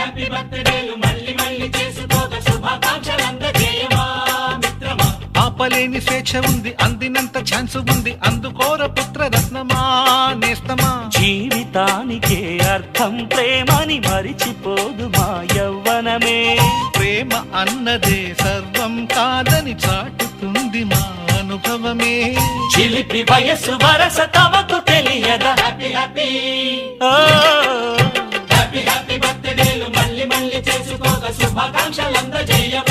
Happy బర్త్డేలు మళ్ళీ మళ్ళీ చేసుకోక శుభాకాంక్షలందజేయమా మిత్రమా. ఆపలేని స్వేచ్ఛ ఉంది, అందినంత ఛాన్స్ ఉంది, అందుకోర పుత్ర రత్నమా నేస్తమా. జీవితానికే అర్థం ప్రేమని మరిచిపోదు మా యవ్వనమే. ప్రేమ అన్నదే సర్వం కాదని చాటుతుంది మా అనుభవమే. చిలిపి వయస్సు వరస తమకు తెలియదా. హ్యాపీ హ్యాపీ ఓ, హ్యాపీ హ్యాపీ బర్త్డేలు మళ్ళీ మళ్ళీ చేసుకోక శుభాకాంక్షలందజేయమా.